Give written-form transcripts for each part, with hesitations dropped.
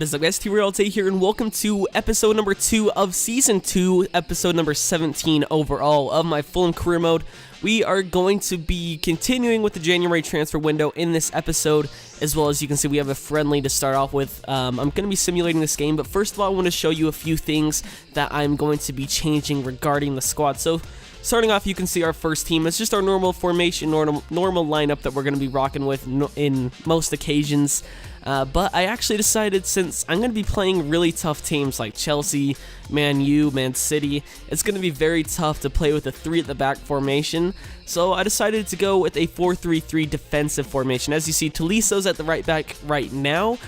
What is up, guys? TRayALLDay here, and welcome to episode number 2 of Season 2, episode number 17 overall of my Fulham career mode. We are going to be continuing with the January transfer window in this episode, as well as you can see we have a friendly to start off with. I'm going to be simulating this game, but first of all I want to show you a few things that I'm going to be changing regarding the squad. So starting off, you can see our first team. It's just our normal formation, normal lineup that we're going to be rocking with in most occasions. But I actually decided, since I'm going to be playing really tough teams like Chelsea, Man U, Man City, it's going to be very tough to play with a 3 at the back formation. So I decided to go with a 4-3-3 defensive formation. As you see, Toliso's at the right back right now.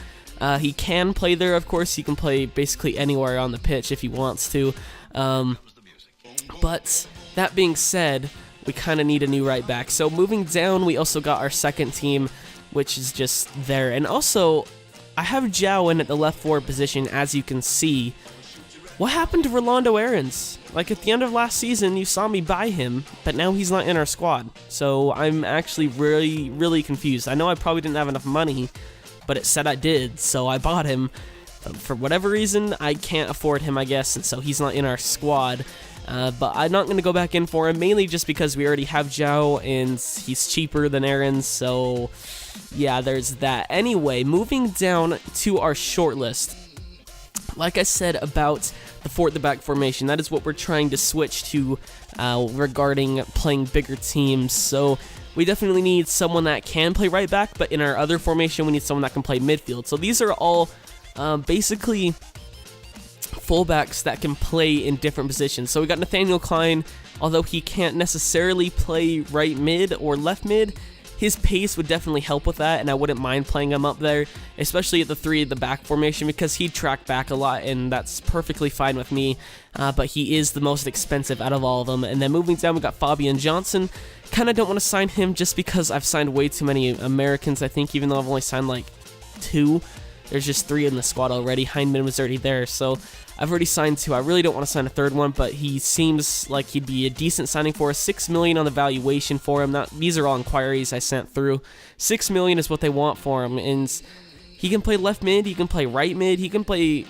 He can play there, of course. He can play basically anywhere on the pitch if he wants to. But that being said, we kind of need a new right back. So moving down, we also got our second team, which is just there. And also, I have Gyau in at the left forward position, as you can see. What happened to Rolando Aarons? Like, at the end of last season, you saw me buy him, but now he's not in our squad. So I'm actually really confused. I know I probably didn't have enough money, but it said I did, so I bought him. But for whatever reason, I can't afford him, I guess, and so he's not in our squad. But I'm not going to go back in for him, mainly just because we already have Gyau, and he's cheaper than Aarons, so yeah, there's that. Anyway, moving down to our short list. Like I said about the 4 at the back formation, that is what we're trying to switch to regarding playing bigger teams. So we definitely need someone that can play right back, but in our other formation, we need someone that can play midfield. So these are all basically fullbacks that can play in different positions. So we got Nathaniel Klein. Although he can't necessarily play right mid or left mid, his pace would definitely help with that, and I wouldn't mind playing him up there, especially at the 3 at the back formation, because he'd track back a lot, and that's perfectly fine with me. But he is the most expensive out of all of them. And then moving down, we got Fabian Johnson. Kind of don't want to sign him just because I've signed way too many Americans, I think, even though I've only signed like 2. There's just 3 in the squad already. Hindman was already there, so I've already signed 2. I really don't want to sign a third one, but he seems like he'd be a decent signing for us. $6 million on the valuation for him. These are all inquiries I sent through. $6 million is what they want for him, and he can play left mid, he can play right mid, he can play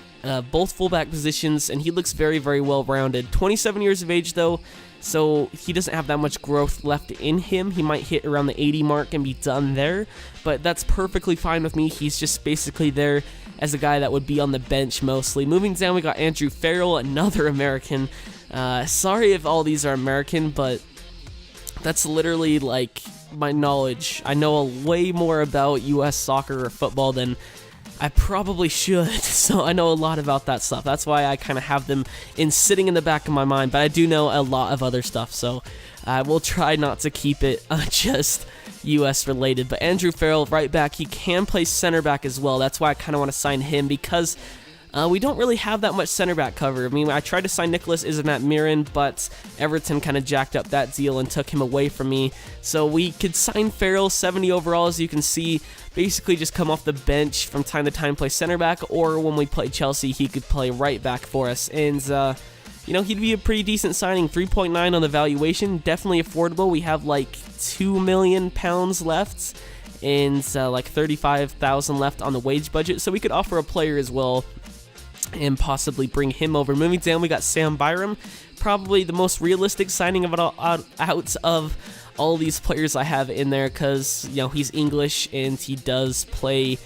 both fullback positions, and he looks very well-rounded. 27 years of age, though, so he doesn't have that much growth left in him. He might hit around the 80 mark and be done there, but that's perfectly fine with me. He's just basically there as a guy that would be on the bench mostly. Moving down, we got Andrew Farrell, another American. Sorry if all these are American, but that's literally like my knowledge. I know way more about US soccer or football than I probably should, so I know a lot about that stuff. That's why I kind of have them sitting in the back of my mind, but I do know a lot of other stuff, so I will try not to keep it just US related. But Andrew Farrell, right back, he can play center back as well. That's why I kind of want to sign him, because we don't really have that much center back cover. I mean, I tried to sign Nicholas Isn't-That-Mirin, but Everton kind of jacked up that deal and took him away from me. So we could sign Farrell, 70 overall, as you can see. Basically just come off the bench from time to time, play center back, or when we play Chelsea, he could play right back for us. And you know, he'd be a pretty decent signing. 3.9 on the valuation, definitely affordable. We have like £2 million left, and like 35,000 left on the wage budget, so we could offer a player as well and possibly bring him over. Moving down, we got Sam Byram, probably the most realistic signing of it all, out of all these players I have in there, because you know, he's English and he does play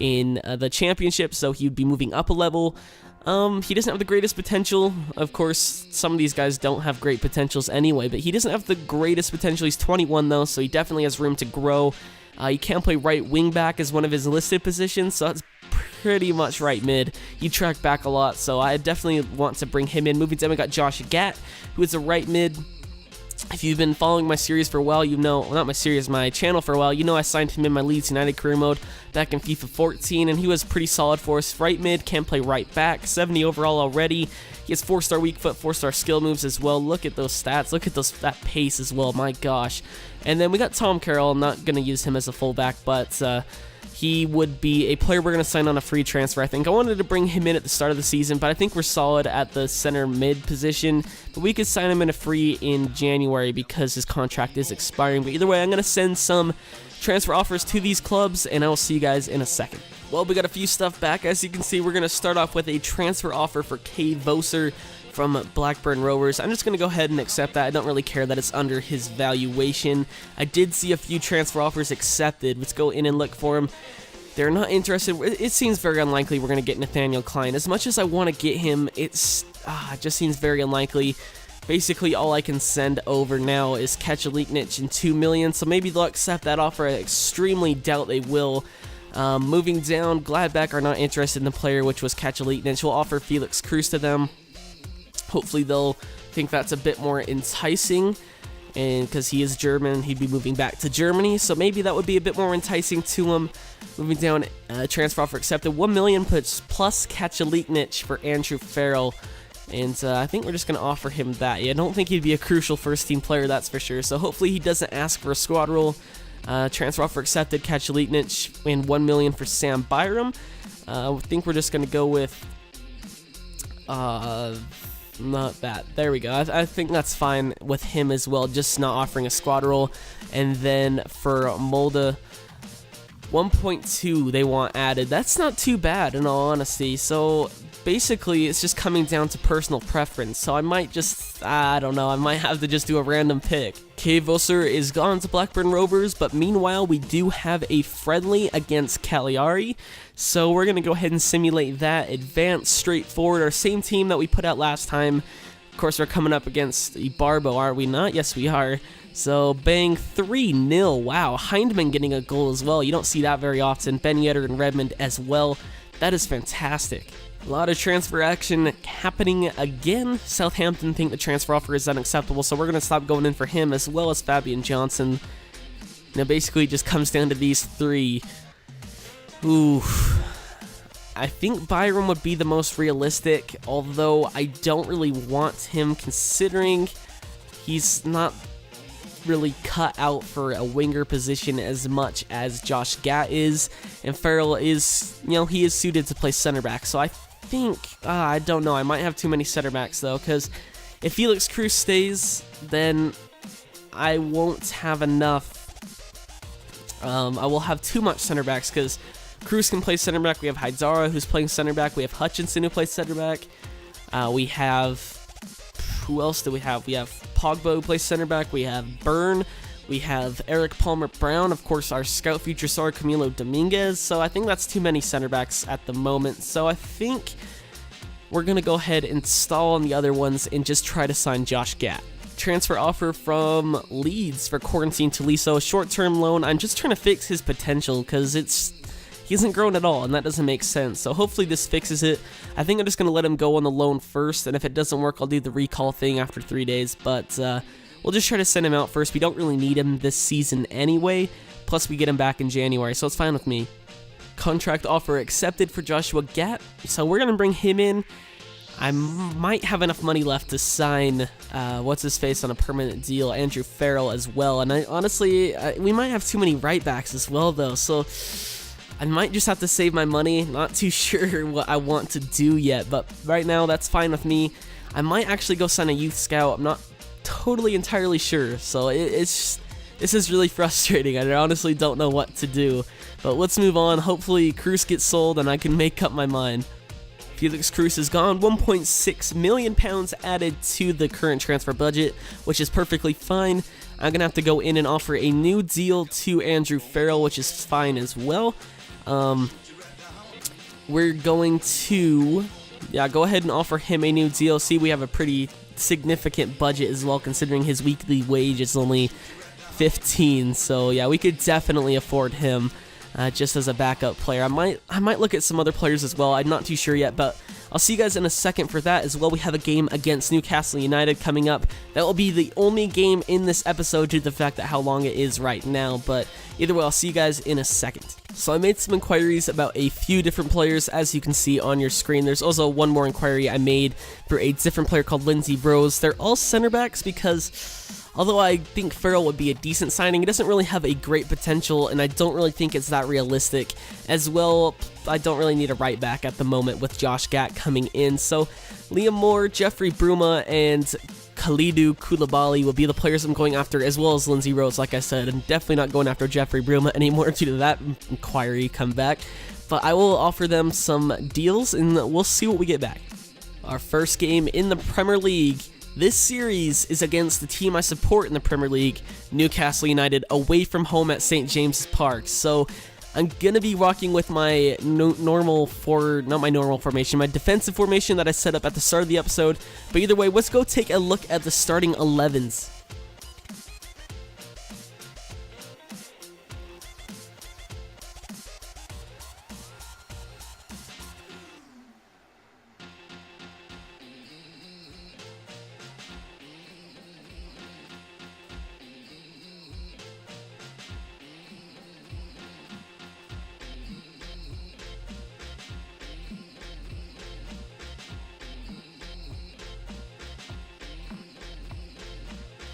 in the championship, so he'd be moving up a level. He doesn't have the greatest potential. Of course, some of these guys don't have great potentials anyway, but he doesn't have the greatest potential. He's 21 though, so he definitely has room to grow. He can play right wing back as one of his listed positions, so that's pretty much right mid. He track back a lot, so I definitely want to bring him in. Moving down, we got Josh Gatt, who is a right mid. If you've been following my series for a while, you know, well, not my series, my channel for a while, you know I signed him in my Leeds United career mode back in FIFA 14, and he was pretty solid for us. Right mid, can play right back, 70 overall already. He has 4-star weak foot, 4-star skill moves as well. Look at those stats, look at that pace as well, my gosh. And then we got Tom Carroll. I'm not going to use him as a fullback, but he would be a player we're going to sign on a free transfer, I think. I wanted to bring him in at the start of the season, but I think we're solid at the center mid position. But we could sign him in a free in January because his contract is expiring. But either way, I'm going to send some transfer offers to these clubs, and I will see you guys in a second. Well, we got a few stuff back. As you can see, we're going to start off with a transfer offer for Voser from Blackburn Rovers. I'm just going to go ahead and accept that. I don't really care that it's under his valuation. I did see a few transfer offers accepted. Let's go in and look for them. They're not interested. It seems very unlikely we're going to get Nathaniel Klein. As much as I want to get him, it just seems very unlikely. Basically, all I can send over now is Kacaliknic and $2 million, so maybe they'll accept that offer. I extremely doubt they will. Moving down, Gladbach are not interested in the player, which was Kacaliknic. We'll offer Felix Cruz to them. Hopefully, they'll think that's a bit more enticing, and because he is German, he'd be moving back to Germany, so maybe that would be a bit more enticing to him. Moving down, transfer offer accepted. $1 million plus Kacaliknic for Andrew Farrell. And I think we're just going to offer him that. Yeah, I don't think he'd be a crucial first-team player, that's for sure. So hopefully he doesn't ask for a squad role. Transfer offer accepted, Kacaliknic, and $1 million for Sam Byram. I think we're just going to go with... not that. There we go. I think that's fine with him as well, just not offering a squad role. And then for Molde, 1.2 they want added. That's not too bad, in all honesty. So basically, it's just coming down to personal preference. So I might just, I don't know, I might have to just do a random pick. Voser is gone to Blackburn Rovers, but meanwhile, we do have a friendly against Cagliari. So we're going to go ahead and simulate that. Advance straight forward, our same team that we put out last time. Of course, we're coming up against Barbo, are we not? Yes, we are. So, bang, 3-0. Wow, Hindman getting a goal as well. You don't see that very often. Ben Yedder and Redmond as well. That is fantastic. A lot of transfer action happening again. Southampton think the transfer offer is unacceptable, so we're going to stop going in for him as well as Fabian Johnson. Now, basically, it just comes down to these three. Ooh. I think Byram would be the most realistic, although I don't really want him considering he's not really cut out for a winger position as much as Josh Gatt is, and Farrell is, he is suited to play center back, so I think, I don't know, I might have too many center backs though, because if Felix Cruz stays, then I won't have enough, I will have too much center backs, because Cruz can play center back, we have Haidara who's playing center back, we have Hutchinson who plays center back, we have, who else do we have? We have Pogba who plays center back, we have Byrne, we have Eric Palmer-Brown, of course our scout future star Camilo Dominguez, so I think that's too many center backs at the moment, so I think we're going to go ahead and stall on the other ones and just try to sign Josh Gatt. Transfer offer from Leeds for Quarantine Tolisso, short-term loan. I'm just trying to fix his potential because he hasn't grown at all, and that doesn't make sense. So hopefully this fixes it. I think I'm just going to let him go on the loan first, and if it doesn't work, I'll do the recall thing after 3 days. But we'll just try to send him out first. We don't really need him this season anyway. Plus, we get him back in January, so it's fine with me. Contract offer accepted for Joshua Gatt. So we're going to bring him in. I might have enough money left to sign, what's-his-face on a permanent deal, Andrew Farrell as well. And honestly, we might have too many right-backs as well, though. So I might just have to save my money. Not too sure what I want to do yet, but right now that's fine with me. I might actually go sign a youth scout. I'm not totally entirely sure, so this is really frustrating. I honestly don't know what to do, but let's move on. Hopefully Cruz gets sold and I can make up my mind. Felix Cruz is gone. £1.6 million added to the current transfer budget, which is perfectly fine. I'm gonna have to go in and offer a new deal to Andrew Farrell, which is fine as well. We're going to, go ahead and offer him a new deal. See, we have a pretty significant budget as well, considering his weekly wage is only 15. So yeah, we could definitely afford him just as a backup player. I might look at some other players as well. I'm not too sure yet, but I'll see you guys in a second for that as well. We have a game against Newcastle United coming up. That will be the only game in this episode due to the fact that how long it is right now, but either way, I'll see you guys in a second. So I made some inquiries about a few different players, as you can see on your screen. There's also one more inquiry I made for a different player called Lindsay Rose. They're all center backs because although I think Farrell would be a decent signing, he doesn't really have a great potential, and I don't really think it's that realistic. As well, I don't really need a right back at the moment with Josh Gatt coming in. So Liam Moore, Jeffrey Bruma, and Khalidou Koulibaly will be the players I'm going after, as well as Lindsay Rose, like I said. I'm definitely not going after Jeffrey Bruma anymore due to that inquiry come back. but I will offer them some deals and we'll see what we get back. Our first game in the Premier League this series is against the team I support in the Premier League, Newcastle United, away from home at St. James's Park. So I'm going to be rocking with my not my normal formation, my defensive formation that I set up at the start of the episode. But either way, let's go take a look at the starting 11s.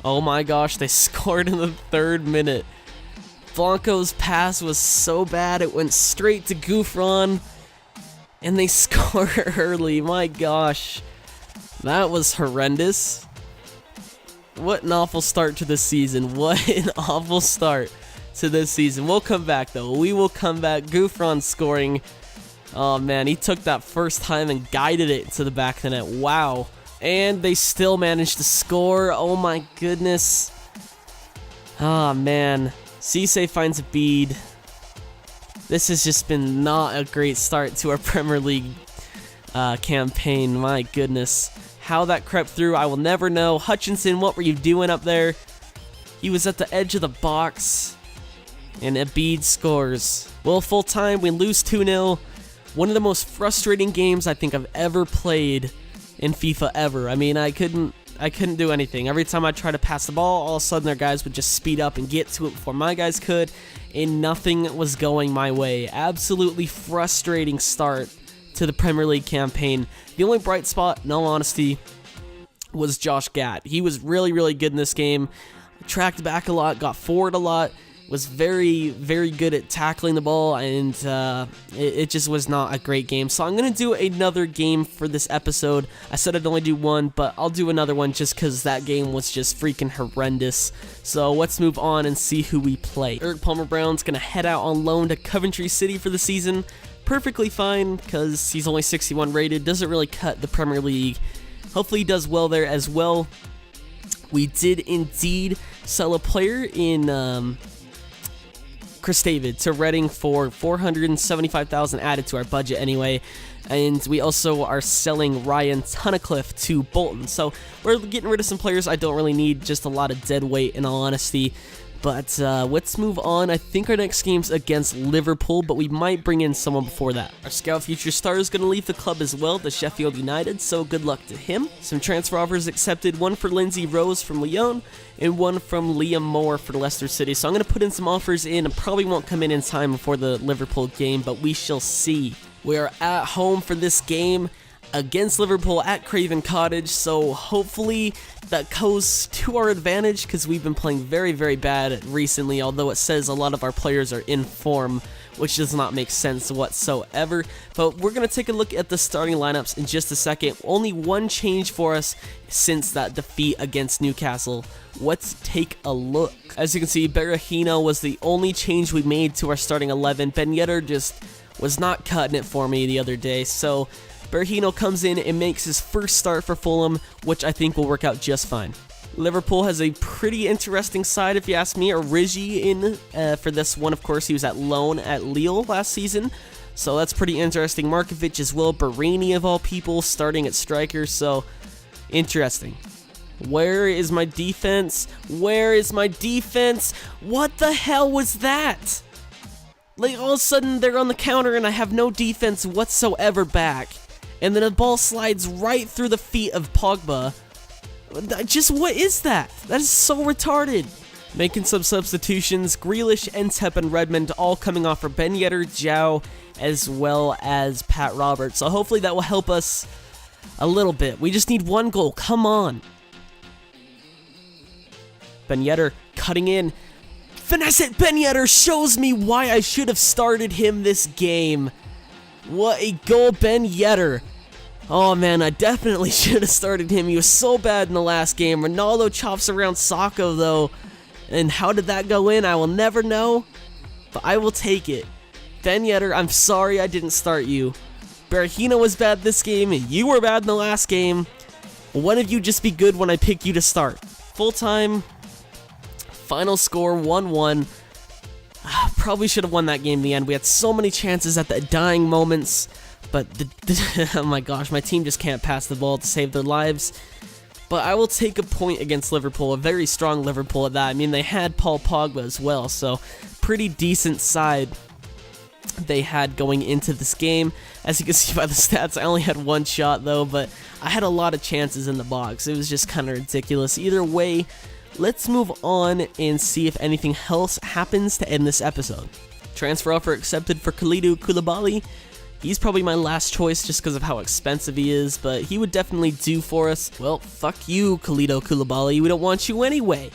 Oh my gosh, they scored in the 3rd minute. Blanco's pass was so bad, it went straight to Gouffron, and they scored early. My gosh, that was horrendous. What an awful start to this season. What an awful start to this season. We'll come back, though. We will come back. Gouffron scoring. Oh, man, he took that first time and guided it to the back of the net. Wow. And they still managed to score. Oh my goodness. Ah, man. Cisse finds a bead. This has just been not a great start to our Premier League campaign. My goodness. How that crept through, I will never know. Hutchinson, what were you doing up there? He was at the edge of the box. And Abid scores. Well, full time, we lose 2-0. One of the most frustrating games I think I've ever played in FIFA ever. I mean, I couldn't do anything. Every time I tried to pass the ball, all of a sudden their guys would just speed up and get to it before my guys could, and nothing was going my way. Absolutely frustrating start to the Premier League campaign. The only bright spot, in all honesty, was Josh Gatt. He was really, really good in this game. Tracked back a lot, got forward a lot, was very, very good at tackling the ball, and it just was not a great game. So I'm going to do another game for this episode. I said I'd only do one, but I'll do another one just because that game was just freaking horrendous. So let's move on and see who we play. Eric Palmer Brown's going to head out on loan to Coventry City for the season. Perfectly fine, because he's only 61 rated, doesn't really cut the Premier League. Hopefully he does well there as well. We did indeed sell a player in Chris David to Reading for $475,000 added to our budget anyway, and we also are selling Ryan Tunnicliffe to Bolton. So we're getting rid of some players I don't really need, just a lot of dead weight in all honesty. But let's move on. I think our next game's against Liverpool, but we might bring in someone before that. Our Scout Future Star is going to leave the club as well, to Sheffield United, so good luck to him. Some transfer offers accepted, one for Lindsay Rose from Lyon, and one from Liam Moore for Leicester City. So I'm going to put in some offers in, and probably won't come in time before the Liverpool game, but we shall see. We are at home for this game against Liverpool at Craven Cottage, so hopefully that goes to our advantage, because we've been playing very, very bad recently, although it says a lot of our players are in form, which does not make sense whatsoever. But we're going to take a look at the starting lineups in just a second. Only one change for us since that defeat against Newcastle. Let's take a look. As you can see, Berahino was the only change we made to our starting 11. Ben Yedder just was not cutting it for me the other day, so Berahino comes in and makes his first start for Fulham, which I think will work out just fine. Liverpool has a pretty interesting side, if you ask me. Origi in for this one, of course. He was at loan at Lille last season, so that's pretty interesting. Markovic as well, Barini of all people, starting at striker, so interesting. Where is my defense? Where is my defense? What the hell was that? Like, all of a sudden, they're on the counter, and I have no defense whatsoever back. And then a ball slides right through the feet of Pogba. Just what is that? That is so retarded. Making some substitutions, Grealish, Entep, and Redmond all coming off for Ben Yedder, Gyau, as well as Pat Roberts. So hopefully that will help us a little bit. We just need one goal. Come on. Ben Yedder cutting in. Finesse it! Ben Yedder shows me why I should have started him this game. What a goal, Ben Yedder. Oh man, I definitely should have started him. He was so bad in the last game. Ronaldo chops around Sacco though. And how did that go in? I will never know. But I will take it. Ben Yedder, I'm sorry I didn't start you. Berahino was bad this game, you were bad in the last game. One of you just be good when I pick you to start. Full time, final score 1-1. Probably should have won that game in the end. We had so many chances at the dying moments, but oh my gosh, my team just can't pass the ball to save their lives. But I will take a point against Liverpool, a very strong Liverpool at that. I mean, they had Paul Pogba as well, so pretty decent side they had going into this game. As you can see by the stats, I only had one shot though, but I had a lot of chances in the box. It was just kind of ridiculous. Either way, let's move on and see if anything else happens to end this episode. Transfer offer accepted for Kalidou Koulibaly. He's probably my last choice just because of how expensive he is, but he would definitely do for us. Well, fuck you, Kalidou Koulibaly. We don't want you anyway.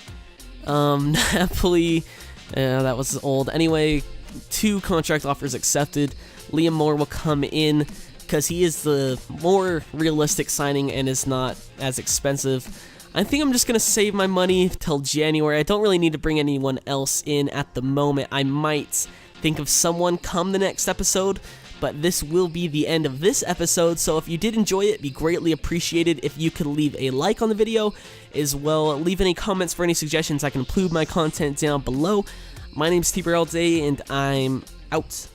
Napoli, that was old. Anyway, 2 contract offers accepted. Liam Moore will come in because he is the more realistic signing and is not as expensive. I think I'm just going to save my money till January. I don't really need to bring anyone else in at the moment. I might think of someone come the next episode, but this will be the end of this episode, so if you did enjoy it, it'd be greatly appreciated if you could leave a like on the video, as well leave any comments for any suggestions. I can include my content down below. My name's TRayALLDay, and I'm out.